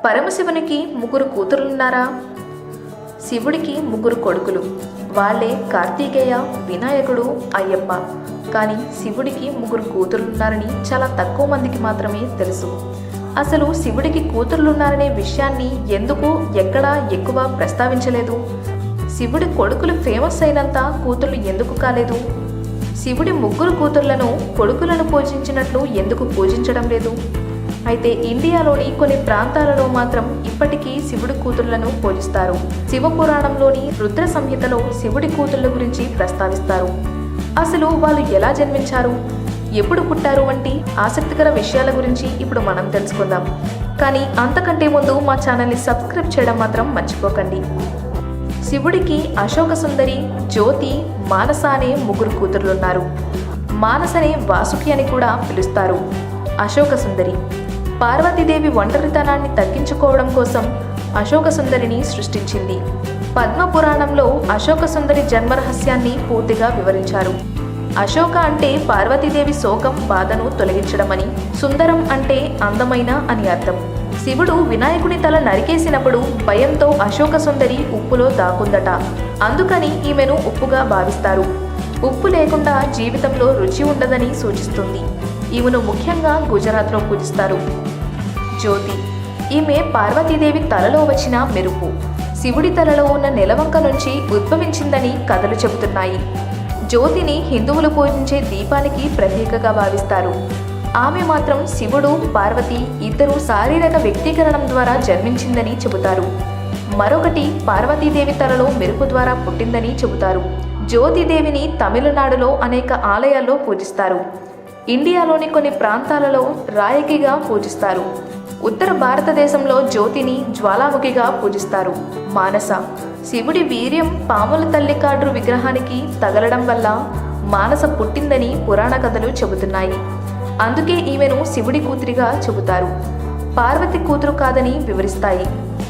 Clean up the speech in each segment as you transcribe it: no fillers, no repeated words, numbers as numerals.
పరమశివునికి ముగ్గురు కూతురులున్నారా? శివుడికి ముగ్గురు కొడుకులు. వాళ్ళే కార్తికేయ, వినాయకుడు, అయ్యప్ప. కానీ శివుడికి ముగ్గురు కూతురులున్నారని చాలా తక్కువ మందికి మాత్రమే తెలుసు. అసలు శివుడికి కూతురులున్నారనే విషయాన్ని ఎందుకు ఎక్కడా ఎక్కువ ప్రస్తావించలేదు? శివుడి కొడుకులు ఫేమస్ అయినంత కూతుర్లు ఎందుకు కాలేదు? శివుడి ముగ్గురు కూతుర్లను కొడుకులను పూజించినట్లు ఎందుకు పూజించడం లేదు? అయితే ఇండియాలోని కొన్ని ప్రాంతాలలో మాత్రం ఇప్పటికీ శివుడి కూతుర్లను పూజిస్తారు. శివపురాణంలోని రుద్ర సంహితలో శివుడి కూతుర్ల గురించి ప్రస్తావిస్తారు. అసలు వాళ్ళు ఎలా జన్మించారు, ఎప్పుడు పుట్టారు వంటి ఆసక్తికర విషయాల గురించి ఇప్పుడు మనం తెలుసుకుందాం. కానీ అంతకంటే ముందు మా ఛానల్ని సబ్స్క్రైబ్ చేయడం మాత్రం మర్చిపోకండి. శివుడికి అశోక సుందరి, జ్యోతి, మానస అనే ముగ్గురు కూతుర్లున్నారు. మానసనే వాసుకి అని కూడా పిలుస్తారు. అశోక సుందరి పార్వతీదేవి ఒంటరితనాన్ని తగ్గించుకోవడం కోసం అశోక సుందరిని సృష్టించింది. పద్మపురాణంలో అశోక సుందరి జన్మరహస్యాన్ని పూర్తిగా వివరించారు. అశోక అంటే పార్వతీదేవి శోకం, బాధను తొలగించడమని, సుందరం అంటే అందమైన అని అర్థం. శివుడు వినాయకుని తల నరికేసినప్పుడు భయంతో అశోక సుందరి ఉప్పులో దాక్కుందట. అందుకని ఈమెను ఉప్పుగా భావిస్తారు. ఉప్పు లేకుండా జీవితంలో రుచి ఉండదని సూచిస్తుంది. ఈమెను ముఖ్యంగా గుజరాత్లో పూజిస్తారు. జ్యోతి ఈమె పార్వతీదేవి తలలో వచ్చిన మెరుపు. శివుడి తలలో ఉన్న నెలవంక నుంచి ఉద్భవించిందని కథలు చెబుతున్నాయి. జ్యోతిని హిందువులు పూజించే దీపానికి ప్రతీకగా భావిస్తారు. ఆమె మాత్రం శివుడు, పార్వతి ఇద్దరు శారీరక వ్యక్తీకరణం ద్వారా జన్మించిందని చెబుతారు. మరొకటి పార్వతీదేవి తలలో మెరుపు ద్వారా పుట్టిందని చెబుతారు. జ్యోతిదేవిని తమిళనాడులో అనేక ఆలయాల్లో పూజిస్తారు. ఇండియాలోని కొన్ని ప్రాంతాలలో రాయకిగా పూజిస్తారు. ఉత్తర భారతదేశంలో జ్యోతిని జ్వాలాముఖిగా పూజిస్తారు. మానస శివుడి వీర్యం పాముల తల్లికాడ్రు విగ్రహానికి తగలడం వల్ల మానస పుట్టిందని పురాణ కథలు చెబుతున్నాయి. అందుకే ఈమెను శివుడి కూతురిగా చెబుతారు. పార్వతి కూతురు కాదని వివరిస్తాయి.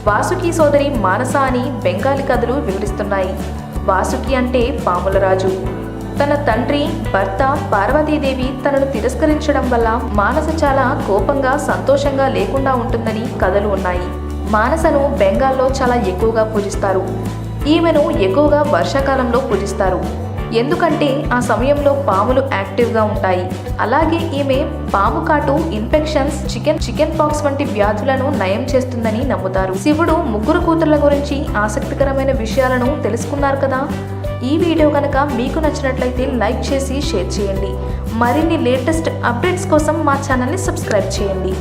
వాసుకి సోదరి మానస అని బెంగాలీ కథలు వివరిస్తున్నాయి. వాసుకి అంటే పాముల రాజు. తన తండ్రి, భర్త పార్వతీదేవి తనను తిరస్కరించడం వల్ల మానస చాలా కోపంగా, సంతోషంగా లేకుండా ఉంటుందని కథలు ఉన్నాయి. మానసను బెంగాల్లో చాలా ఎక్కువగా పూజిస్తారు. ఈమెను ఎక్కువగా వర్షాకాలంలో పూజిస్తారు. ఎందుకంటే ఆ సమయంలో పాములు యాక్టివ్గా ఉంటాయి. అలాగే ఈమె పాము కాటు, ఇన్ఫెక్షన్స్, చికెన్ పాక్స్ వంటి వ్యాధులను నయం చేస్తుందని నమ్ముతారు. శివుడు ముగ్గురు కూతుర్ల గురించి ఆసక్తికరమైన విషయాలను తెలుసుకున్నారు కదా. ఈ వీడియో కనుక మీకు నచ్చినట్లయితే లైక్ చేసి షేర్ చేయండి. మరిన్ని లేటెస్ట్ అప్డేట్స్ కోసం మా ఛానల్ని సబ్స్క్రైబ్ చేయండి.